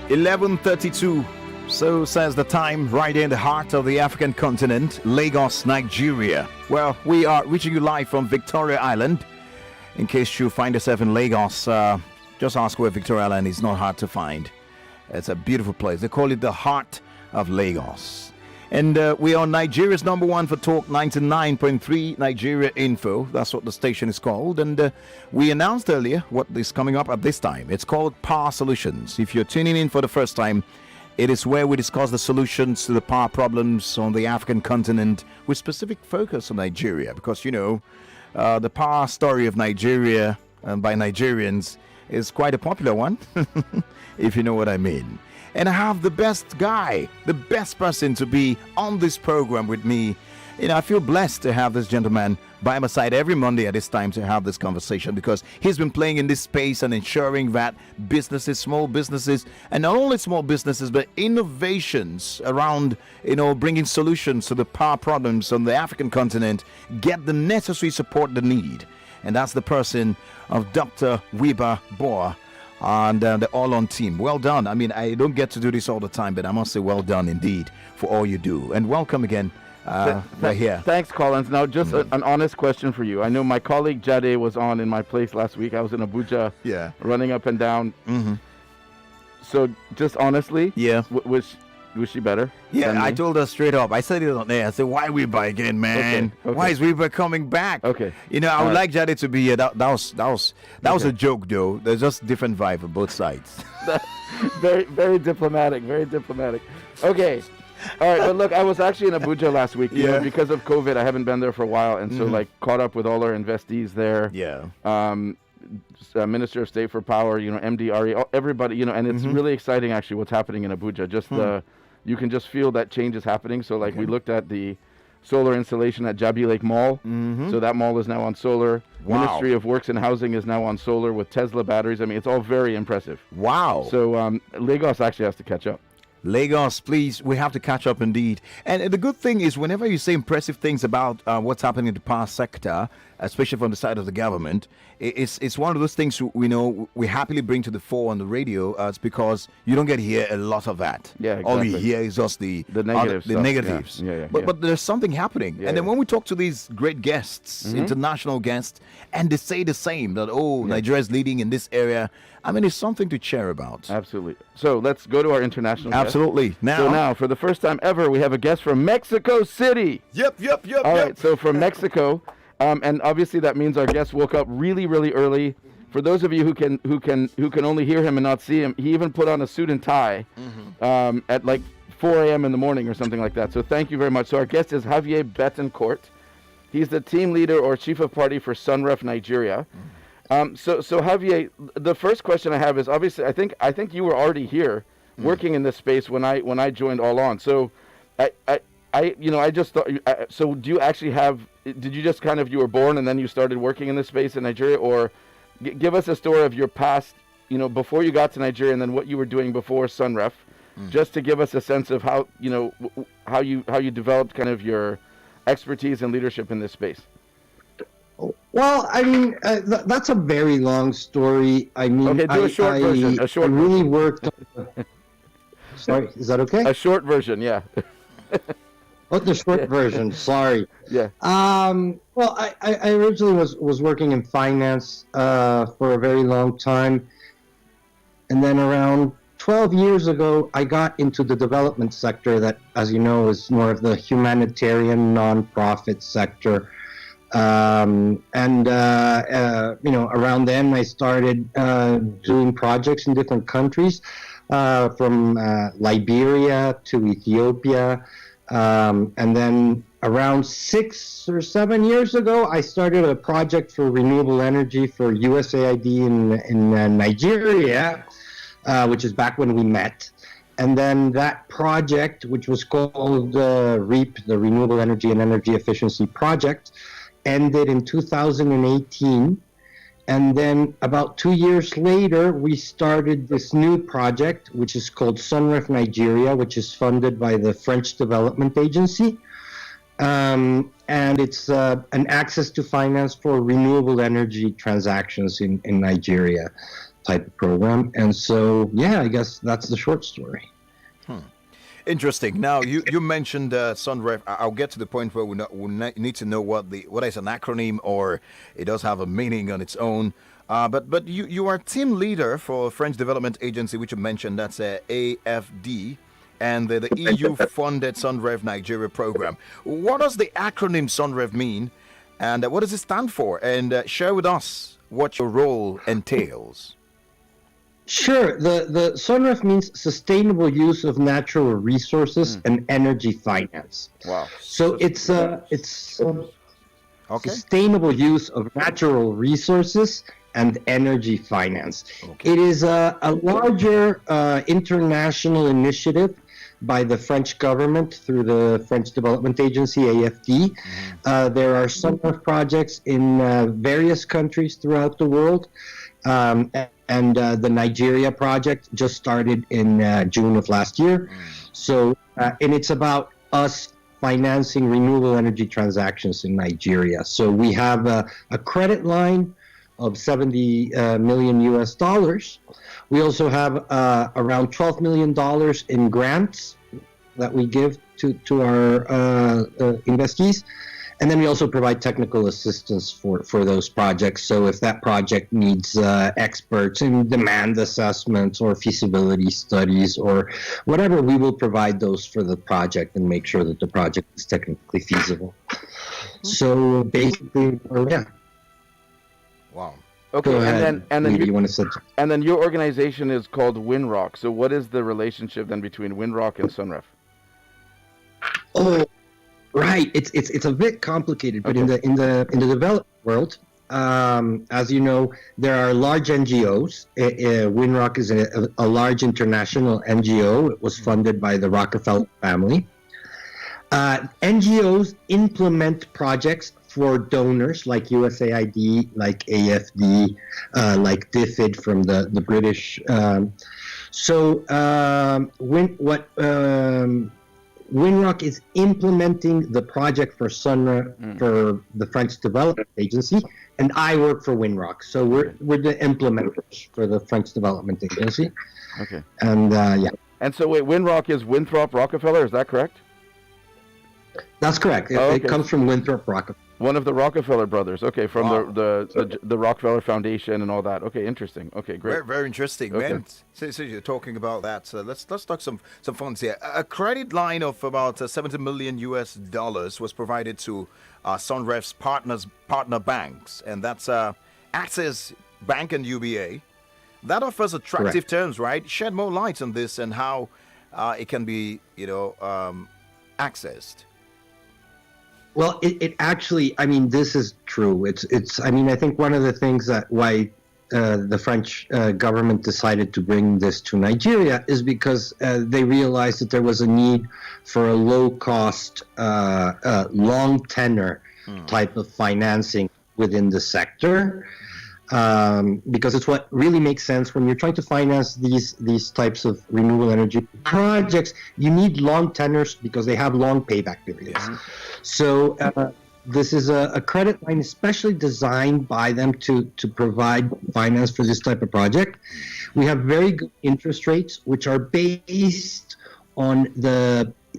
11:32. So says the time, right in the heart of the African continent, Lagos, Nigeria. Well, we are reaching you live from Victoria Island. In case you find yourself in Lagos, just ask where Victoria Island is. Not hard to find. It's a beautiful place. They call it the heart of Lagos. And we are Nigeria's number one for Talk 99.3 Nigeria Info. That's what the station is called. And we announced earlier what is coming up at this time. It's called Power Solutions. If you're tuning in for the first time, it is where we discuss the solutions to the power problems on the African continent with specific focus on Nigeria. Because, you know, the power story of Nigeria by Nigerians is quite a popular one, if you know what I mean. And I have the best guy, the best person to be on this program with me. You know, I feel blessed to have this gentleman by my side every Monday at this time to have this conversation, because he's been playing in this space and ensuring that businesses, small businesses, and not only small businesses, but innovations around, you know, bringing solutions to the power problems on the African continent get the necessary support they need. And that's the person of Dr. Wiebe Boer and the All On team. Well done. I mean, I don't get to do this all the time, but I must say well done indeed for all you do. And welcome again. Here. Thanks, Collins. Now, just an honest question for you. I know my colleague Javier was on in my place last week. I was in Abuja, running up and down. Mm-hmm. So, just honestly, was she better? Yeah, I told her straight up. I said it on there. I said, "Why Wiebe again, man? Okay. Why is Wiebe coming back?" Okay. You know, I would like Javier to be here. That was a joke, though. There's just different vibe on both sides. Very, very diplomatic. Very diplomatic. Okay. All right, but look, I was actually in Abuja last week. You know, because of COVID, I haven't been there for a while, and so like caught up with all our investees there. Yeah. Minister of State for Power, you know, MDRE, everybody, you know, and it's really exciting actually what's happening in Abuja. Just you can just feel that change is happening. So like we looked at the solar installation at Jabi Lake Mall. So that mall is now on solar. Wow. Ministry of Works and Housing is now on solar with Tesla batteries. I mean, it's all very impressive. Wow. So Lagos actually has to catch up. Lagos, please, we have to catch up indeed. And the good thing is, whenever you say impressive things about what's happening in the power sector, especially from the side of the government, it's one of those things we know we happily bring to the fore on the radio. It's because you don't get to hear a lot of that. Yeah, exactly. All you hear is just the negatives. Yeah. But there's something happening. And then when we talk to these great guests, international guests, and they say the same, that, Nigeria is leading in this area, I mean, it's something to cheer about. Absolutely. So let's go to our international guest. Absolutely. So now, for the first time ever, we have a guest from Mexico City. Yep. All right, so from Mexico, and obviously that means our guest woke up really, really early. For those of you who can only hear him and not see him, he even put on a suit and tie at like 4 a.m. in the morning or something like that. So thank you very much. So our guest is Javier Betancourt. He's the team leader or chief of party for SUNREF Nigeria. So Javier, the first question I have is, obviously I think you were already here working in this space when I joined All On. So I just thought, so do you actually did you just kind of, you were born and then you started working in this space in Nigeria, or give us a story of your past, you know, before you got to Nigeria and then what you were doing before SUNREF, just to give us a sense of how, you know, how you developed kind of your expertise and leadership in this space. Well, I mean, that's a very long story. I mean, okay, do a short version. A short really worked. Sorry, is that okay? A short version, yeah. Oh, the short version. Sorry. Yeah. Well, I originally was working in finance for a very long time, and then around 12 years ago, I got into the development sector. That, as you know, is more of the humanitarian nonprofit sector. You know, around then I started doing projects in different countries, from Liberia to Ethiopia, and then around 6 or 7 years ago, I started a project for renewable energy for USAID in Nigeria, which is back when we met. And then that project, which was called REAP, the Renewable Energy and Energy Efficiency Project, ended in 2018. And then about 2 years later, we started this new project, which is called SUNREF Nigeria, which is funded by the French Development Agency. And it's an access to finance for renewable energy transactions in Nigeria. type of program. And so, yeah, I guess that's the short story. Interesting. Now, you mentioned SUNREF. I'll get to the point where we need to know what is an acronym, or it does have a meaning on its own. But you are team leader for French Development Agency, which you mentioned. That's AFD, and the EU-funded SUNREF Nigeria program. What does the acronym SUNREF mean, and what does it stand for? And share with us what your role entails. Sure. The SUNREF means Sustainable Use of Natural Resources and Energy Finance. Wow. So it's Okay. sustainable use of natural resources and energy finance. Okay. It is a larger international initiative by the French government through the French Development Agency, AFD. There are SUNREF projects in various countries throughout the world. And the Nigeria project just started in June of last year. So, and it's about us financing renewable energy transactions in Nigeria. So we have a credit line of 70 million US dollars. We also have around $12 million in grants that we give to our investees. And then we also provide technical assistance for those projects. So if that project needs experts in demand assessments or feasibility studies or whatever, we will provide those for the project and make sure that the project is technically feasible. So basically, yeah. Wow. Okay, Go ahead. and then you want to say? And then your organization is called WinRock. So what is the relationship then between WinRock and SUNREF? Oh, right. It's a bit complicated, but in the developed world, as you know, there are large NGOs. WinRock is a large international NGO. It was funded by the Rockefeller family. NGOs implement projects for donors like USAID, like AFD, like DFID from the British. WinRock is implementing the project for SUNREF for the French Development Agency, and I work for WinRock. So we're the implementers for the French Development Agency. Okay. And yeah. And so wait, WinRock is Winthrop Rockefeller, is that correct? That's correct. It comes from Winthrop Rockefeller. One of the Rockefeller brothers. Okay, from the Rockefeller Foundation and all that. Okay, interesting. Okay, great. Very, very interesting, Okay. man. So you're talking about that. So let's talk some funds here. A credit line of about 70 million US dollars was provided to SUNREF's partner banks, and that's Access Bank and UBA. That offers attractive terms, right? Shed more light on this and how it can be, accessed. Well, it actually, I mean, this is true. I mean, I think one of the things that why the French government decided to bring this to Nigeria is because they realized that there was a need for a low-cost, long tenor type of financing within the sector. Because it's what really makes sense when you're trying to finance these types of renewable energy projects. You need long tenors because they have long payback periods. So this is a credit line especially designed by them to provide finance for this type of project. We have very good interest rates, which are based on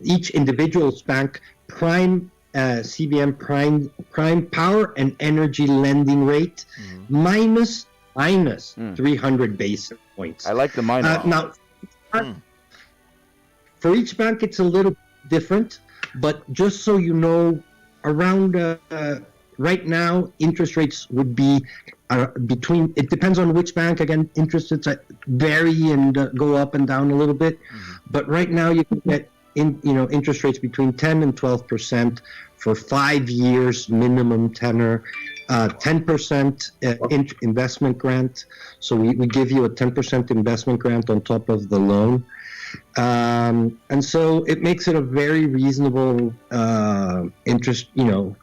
each individual's bank prime CBM prime power and energy lending rate minus 300 basis points. I like the minus. Now, for each bank, it's a little different, but just so you know, around right now, interest rates would be between. It depends on which bank. Again, interest rates vary and go up and down a little bit, but right now you can get interest rates between 10 and 12% for 5 years minimum tenor, 10% investment grant. So we give you a 10% investment grant on top of the loan. And so it makes it a very reasonable interest,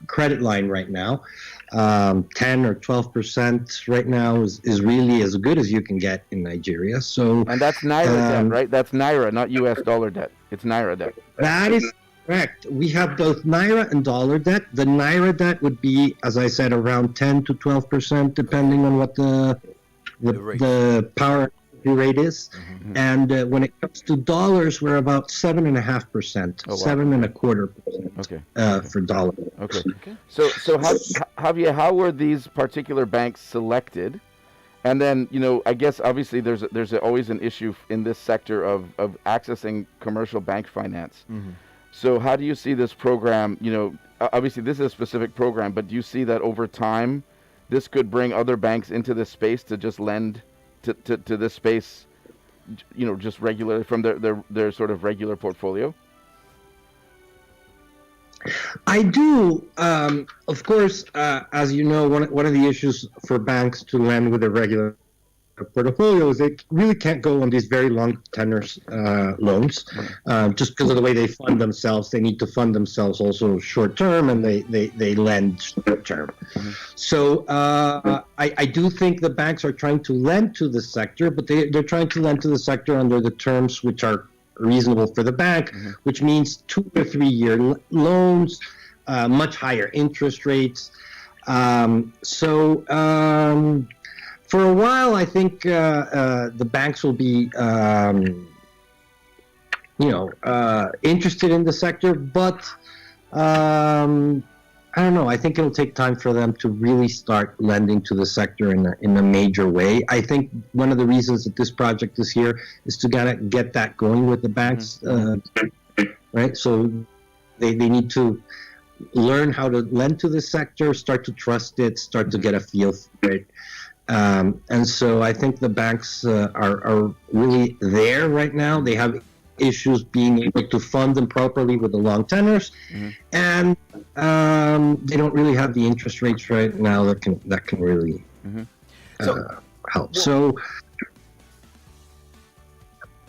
credit line right now. 10 or 12% right now is really as good as you can get in Nigeria. So, and that's Naira debt, right? That's Naira, not US dollar debt. It's Naira debt. That is correct. We have both Naira and dollar debt. The Naira debt would be, as I said, around 10 to 12%, depending on what the the power rate is. And when it comes to dollars, we're about 7.5%, Oh, wow. 7.25% Okay. for dollars. Okay. So Javier, how were these particular banks selected? And then, I guess obviously there's always an issue in this sector of accessing commercial bank finance. So how do you see this program? Obviously this is a specific program, but do you see that over time this could bring other banks into this space to just lend to this space, just regularly from their sort of regular portfolio? I do. Of course, as you know, one of the issues for banks to lend with a regular portfolio is they really can't go on these very long tenors loans, just because of the way they fund themselves. They need to fund themselves also short term, and they lend short term. So I do think the banks are trying to lend to the sector, but they're trying to lend to the sector under the terms which are reasonable for the bank, which means 2 or 3 year loans, much higher interest rates. For a while, I think the banks will be, interested in the sector, but I don't know. I think it'll take time for them to really start lending to the sector in a major way. I think one of the reasons that this project is here is to kind of get that going with the banks, right? So they need to learn how to lend to the sector, start to trust it, start to get a feel for it. And so I think the banks are really there right now. They have issues being able to fund them properly with the long tenors, and they don't really have the interest rates right now that can really help. So,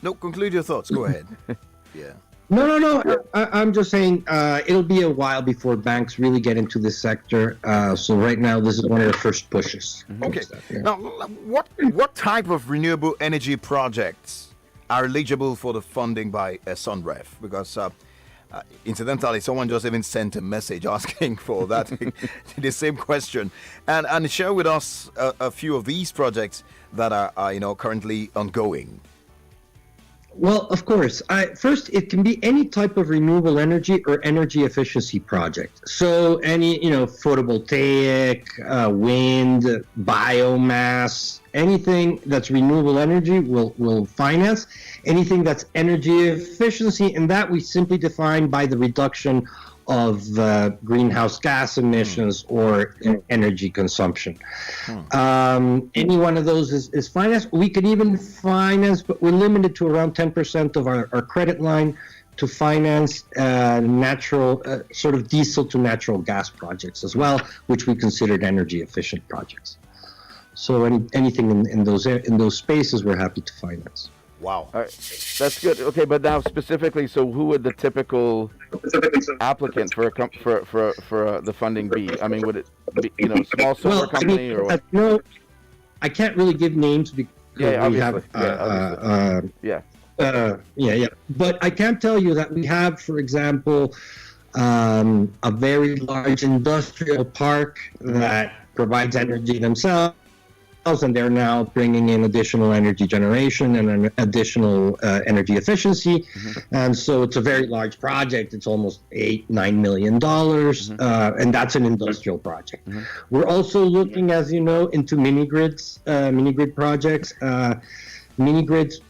no, conclude your thoughts. Go ahead. Yeah. No. I'm just saying it'll be a while before banks really get into this sector. So right now, this is one of the first pushes. Okay. Now, what type of renewable energy projects are eligible for the funding by SUNREF? Because incidentally, someone just even sent a message asking for that the same question, and share with us a few of these projects that are currently ongoing. Well, of course. First, it can be any type of renewable energy or energy efficiency project. So any, photovoltaic, wind, biomass, anything that's renewable energy will finance. Anything that's energy efficiency, and that we simply define by the reduction of greenhouse gas emissions or energy consumption. Any one of those is financed. We could even finance, but we're limited to around 10% of our credit line to finance natural, sort of diesel to natural gas projects as well, which we considered energy efficient projects. So anything in those spaces, we're happy to finance. Wow. All right. That's good. Okay, but now specifically, so who would the typical applicant for the funding be? I mean, would it be small solar company or what? No, I can't really give names because we have But I can tell you that we have, for example, a very large industrial park that provides energy themselves. And they're now bringing in additional energy generation and an additional energy efficiency. And so it's a very large project. It's almost $8-9 million. And that's an industrial project. We're also looking, as you know, into mini grid projects. Mini grids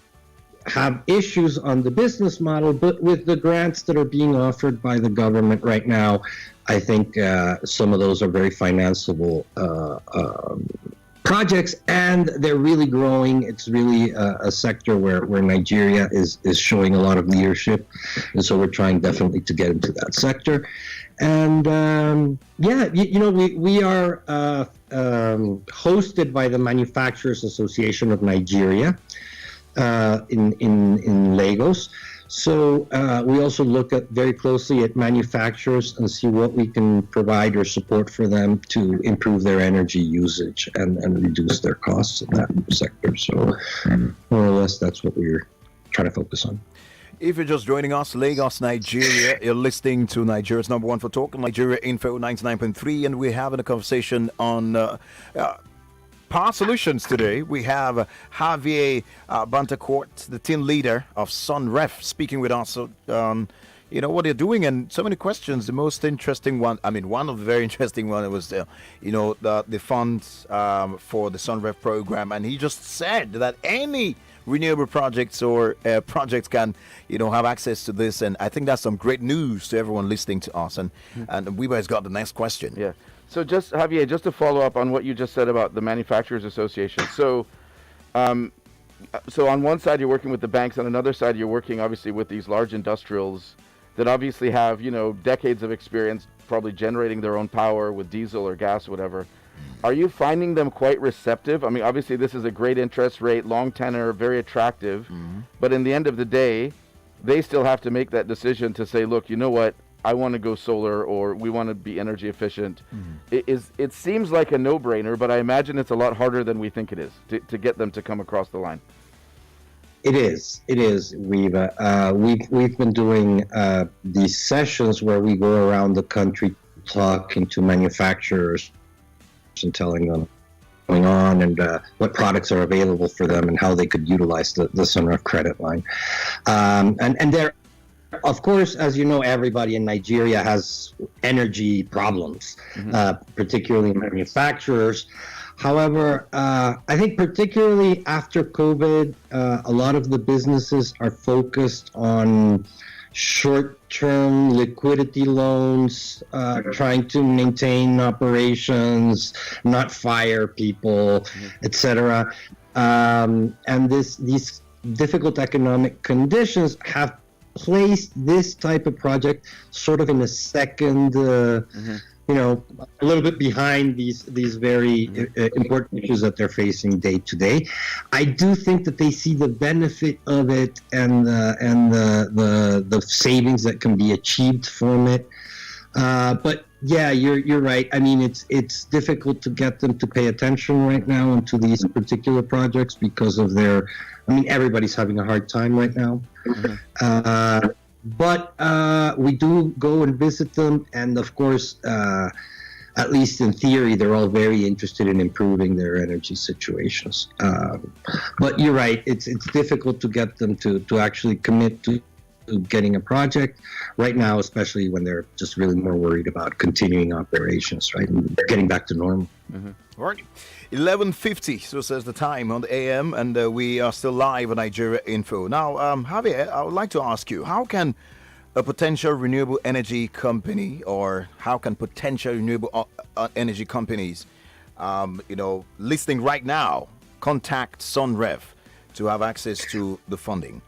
have issues on the business model, but with the grants that are being offered by the government right now, I think some of those are very financeable projects, and they're really growing. It's really a sector where Nigeria is showing a lot of leadership, and so we're trying definitely to get into that sector. And we are hosted by the Manufacturers Association of Nigeria in Lagos. So we also look very closely at manufacturers and see what we can provide or support for them to improve their energy usage and reduce their costs in that sector. So more or less, that's what we're trying to focus on. If you're just joining us, Lagos, Nigeria, you're listening to Nigeria's number one for talk, Nigeria Info 99.3, and we're having a conversation on Power Solutions today. We have Javier Betancourt, the team leader of SUNREF, speaking with us on, what they're doing and so many questions. The most interesting one, one of the very interesting one was, the funds for the SUNREF program. And he just said that any renewable projects or projects can, have access to this. And I think that's some great news to everyone listening to us. And Wiebe has got the next question. Yeah. So just, Javier, just to follow up on what you just said about the Manufacturers Association. So on one side you're working with the banks, on another side you're working obviously with these large industrials that obviously have, decades of experience probably generating their own power with diesel or gas or whatever. Are you finding them quite receptive? I mean, obviously this is a great interest rate, long tenor, very attractive, but in the end of the day, they still have to make that decision to say, look, you know what? I want to go solar, or we want to be energy efficient. It seems like a no-brainer, but I imagine it's a lot harder than we think it is to get them to come across the line. It is, Wiebe. We've been doing these sessions where we go around the country talking to manufacturers and telling them what's going on and what products are available for them and how they could utilize the SUNREF credit line. And there, of course, as you know, everybody in Nigeria has energy problems, particularly manufacturers. However, I think particularly after COVID, a lot of the businesses are focused on short-term liquidity loans, trying to maintain operations, not fire people, etc. And these difficult economic conditions have placed this type of project sort of in a second, a little bit behind these very important issues that they're facing day to day. I do think that they see the benefit of it and the savings that can be achieved from it. But yeah, you're right. I mean, it's difficult to get them to pay attention right now into these particular projects because of everybody's having a hard time right now. But we do go and visit them, and of course, at least in theory, they're all very interested in improving their energy situations. But you're right, it's difficult to get them to actually commit to getting a project right now, especially when they're just really more worried about continuing operations, right, and getting back to normal. All right. 11:50, so says the time on the AM, and we are still live on Nigeria Info. Now, Javier, I would like to ask you, how can a potential renewable energy company, or how can potential renewable energy companies, listening right now, contact SUNREF to have access to the funding?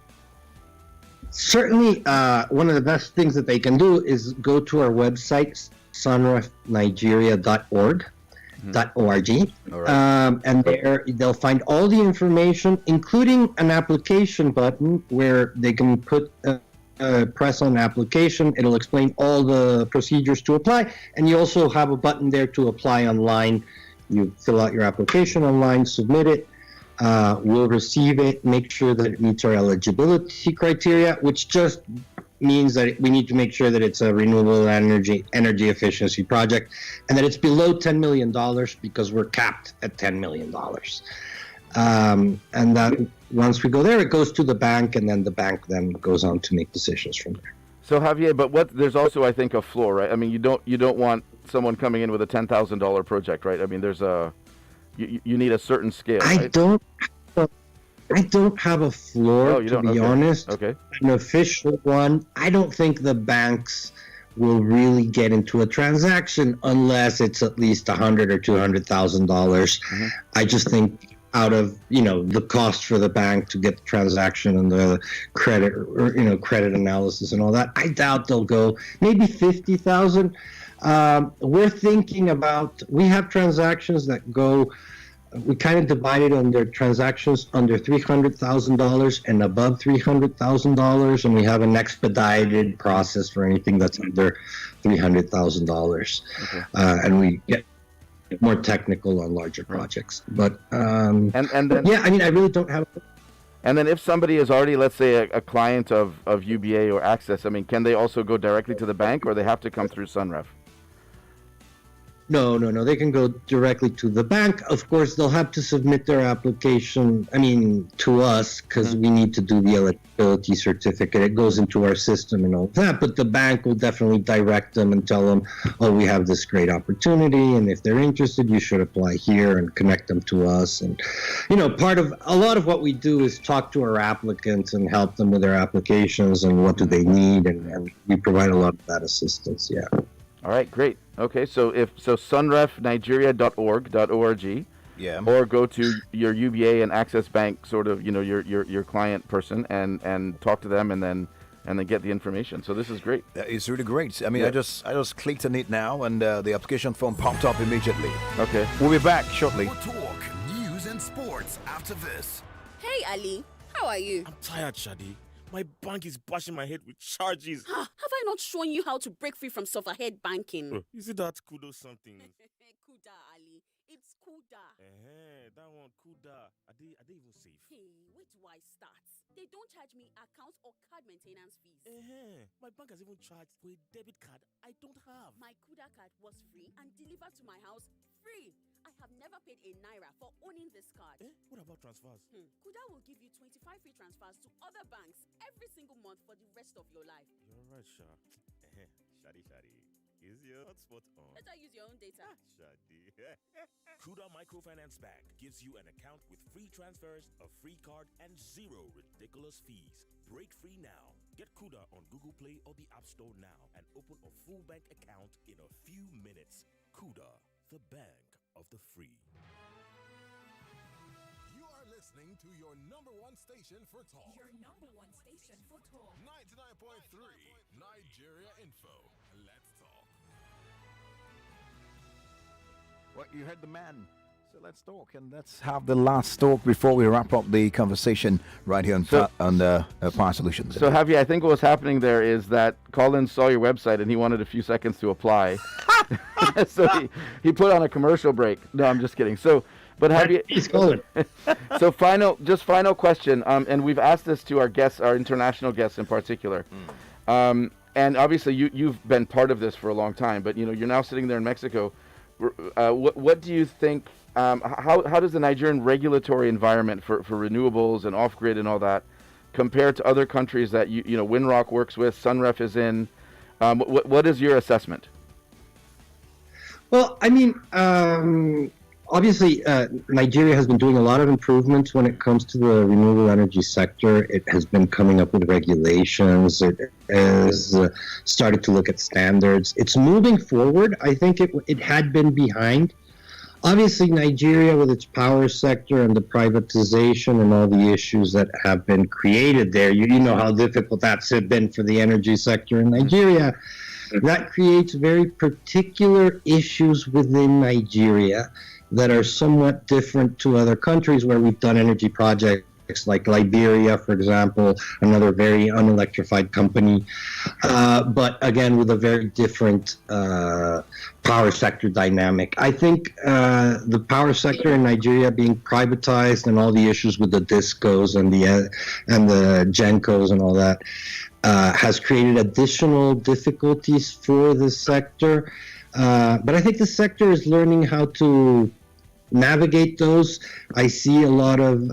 Certainly, one of the best things that they can do is go to our website, sunrefnigeria.org. .org, and there they'll find all the information, including an application button where they can press on application. It'll explain all the procedures to apply, and you also have a button there to apply online. You fill out your application online, submit it. We'll receive it, make sure that it meets our eligibility criteria, which just means that we need to make sure that it's a renewable energy efficiency project and that it's below $10 million because we're capped at $10 million. And then once we go there, it goes to the bank, and then the bank then goes on to make decisions from there. So Javier, but there's also, I think, a floor, right? I mean, you don't want someone coming in with a $10,000 project, right? I mean, there's you need a certain scale, right? I don't have a floor, to be honest. Okay. An official one. I don't think the banks will really get into a transaction unless it's at least $100,000 or $200,000. I just think out of the cost for the bank to get the transaction and the credit credit analysis and all that, I doubt they'll go maybe $50,000. We're thinking about, we have transactions that go. We kind of divided under transactions under $300,000 and above $300,000, and we have an expedited process for anything that's under $300,000. Okay. And we get more technical on larger projects. But and then, yeah, I mean, I really don't have. And then if somebody is already, let's say, a client of UBA or Access, I mean, can they also go directly to the bank, or they have to come through SUNREF? No. They can go directly to the bank. Of course, they'll have to submit their application, to us, because we need to do the eligibility certificate. It goes into our system and all that. But the bank will definitely direct them and tell them, oh, we have this great opportunity. And if they're interested, you should apply here and connect them to us. And, a lot of what we do is talk to our applicants and help them with their applications and what do they need. And we provide a lot of that assistance, yeah. All right, great. Okay, so sunrefnigeria.org, Yeah. or go to your UBA and Access Bank, sort of, your client person, and talk to them, and then get the information. So this is great. That is really great. I just clicked on it now, and the application form popped up immediately. Okay. We'll be back shortly. More talk, news and sports after this. Hey Ali, how are you? I'm tired, Shadi. My bank is bashing my head with charges. Have I not shown you how to break free from sufferhead banking? Is it that kudo something? Kuda, Ali. It's Kuda. That one, Kuda. Are they even safe? Hey, wait till I start. They don't charge me account or card maintenance fees. My bank has even charged for a debit card I don't have. My Kuda card was free and delivered to my house free. I have never paid a naira for owning this card. What about transfers? Kuda will give you 25 free transfers to other banks every single month for the rest of your life. You're right, Sha. Shadi. Is your hotspot on? Better use your own data. Shadi. Kuda Microfinance Bank gives you an account with free transfers, a free card, and zero ridiculous fees. Break free now. Get Kuda on Google Play or the App Store now and open a full bank account in a few minutes. Kuda, the bank of the free. You are listening to your number one station for talk. Your number one station for talk. 99.3 Nigeria Info. Let's talk. Well, you heard the man. So let's talk, and let's have the last talk before we wrap up the conversation right here on Power Solutions. So, Javier, I think what's happening there is that Colin saw your website and he wanted a few seconds to apply. So he put on a commercial break. No, I'm just kidding. So, but Javier, He's Colin. so final question, and we've asked this to our guests, our international guests in particular. And obviously you've been part of this for a long time, but you're now sitting there in Mexico. What do you think? How does the Nigerian regulatory environment for renewables and off-grid and all that compare to other countries that Windrock works with, SUNREF is in? What is your assessment? Well, obviously, Nigeria has been doing a lot of improvements when it comes to the renewable energy sector. It has been coming up with regulations. It has started to look at standards. It's moving forward. I think it had been behind. Obviously, Nigeria, with its power sector and the privatization and all the issues that have been created there, you know how difficult that's been for the energy sector in Nigeria. That creates very particular issues within Nigeria that are somewhat different to other countries where we've done energy projects like Liberia, for example, another very unelectrified company, but again with a very different power sector dynamic. I think the power sector in Nigeria being privatized and all the issues with the discos and the gencos and all that has created additional difficulties for the sector. But I think the sector is learning how to navigate those. I see a lot of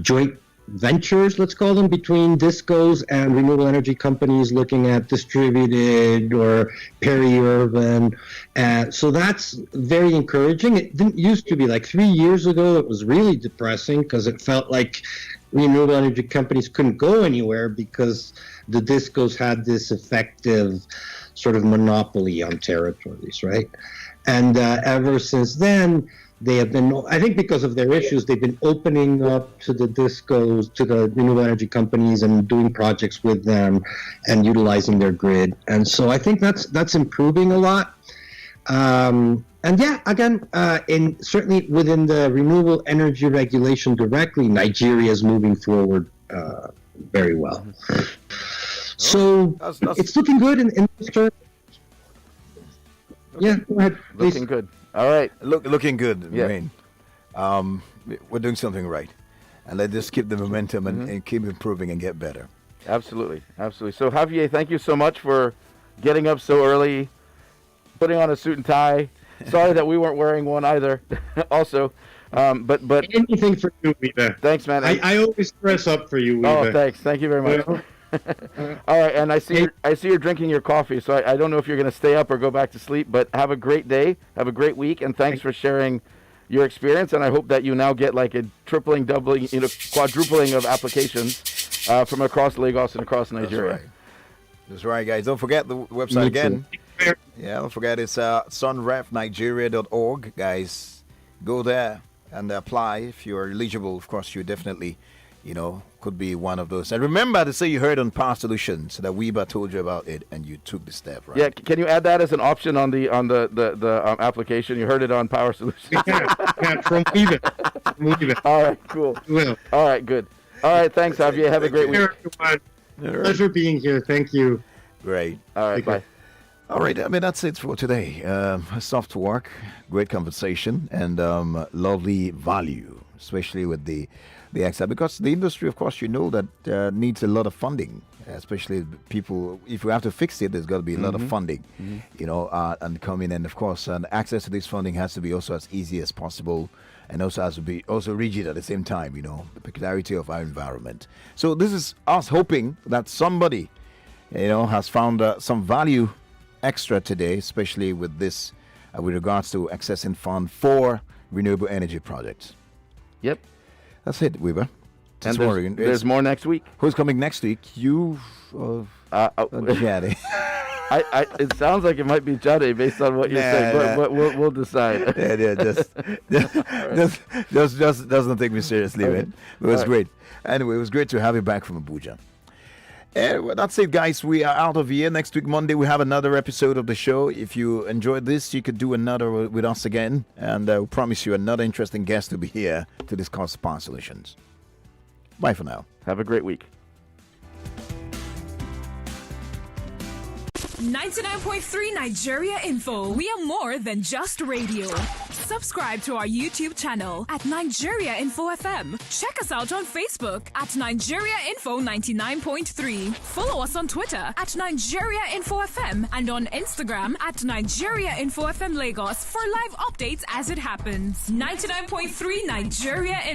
joint ventures, let's call them, between discos and renewable energy companies looking at distributed or peri-urban. So that's very encouraging. It didn't used to be. Like 3 years ago, it was really depressing because it felt like renewable energy companies couldn't go anywhere because the discos had this effective sort of monopoly on territories, right? And ever since then, they have been, I think because of their issues, they've been opening up to the discos, to the renewable energy companies and doing projects with them and utilizing their grid. And so I think that's improving a lot. And yeah, again, certainly within the renewable energy regulation directly, Nigeria is moving forward very well. So it's looking good in this term. Yeah, go ahead, please. Looking good. All right. Looking good. Yeah. I mean, we're doing something right. And let's just keep the momentum and keep improving and get better. Absolutely. So Javier, thank you so much for getting up so early, putting on a suit and tie. Sorry that we weren't wearing one either. Also, but Anything for you, Wiebe. thanks, man. I always dress up for you, Wiebe. Oh, thanks. Thank you very much. All right, and I see you're drinking your coffee, so I don't know if you're going to stay up or go back to sleep, but have a great day, have a great week, and thanks for sharing your experience, and I hope that you now get like a tripling, doubling, quadrupling of applications from across Lagos and across Nigeria. That's right, guys. Don't forget the website again. Yeah, don't forget it's sunrefnigeria.org, guys. Go there and apply if you're eligible. Of course, you definitely, could be one of those. And remember to say you heard on Power Solutions that Wiebe told you about it and you took the step, right? Yeah, can you add that as an option on the application? You heard it on Power Solutions. Yeah, from Wiebe. All right, cool. Will. All right, good. All right, thanks, Javier. Have a great week. Pleasure being here. Thank you. Great. All right, bye. All right, that's it for today. Soft work, great conversation, and lovely value, especially with the extra, because the industry, of course, that needs a lot of funding, especially people. If we have to fix it, there's got to be a lot of funding, and coming, and of course, and access to this funding has to be also as easy as possible, and also has to be also rigid at the same time. The peculiarity of our environment. So this is us hoping that somebody, has found some value extra today, especially with this, with regards to accessing fund for renewable energy projects. Yep. That's it, Wiebe. And there's more next week. Who's coming next week? You or Jade? It sounds like it might be Jade based on what you're saying, but we'll decide. Just don't take me seriously, man. It was great. Anyway, it was great to have you back from Abuja. Well, that's it, guys. We are out of here. Next week, Monday, we have another episode of the show. If you enjoyed this, you could do another with us again. And we promise you another interesting guest to be here to discuss Power Solutions. Bye for now. Have a great week. 99.3 Nigeria Info. We are more than just radio. Subscribe to our YouTube channel at Nigeria Info FM. Check us out on Facebook at Nigeria Info 99.3. Follow us on Twitter at Nigeria Info FM and on Instagram at Nigeria Info FM Lagos for live updates as it happens. 99.3 Nigeria Info.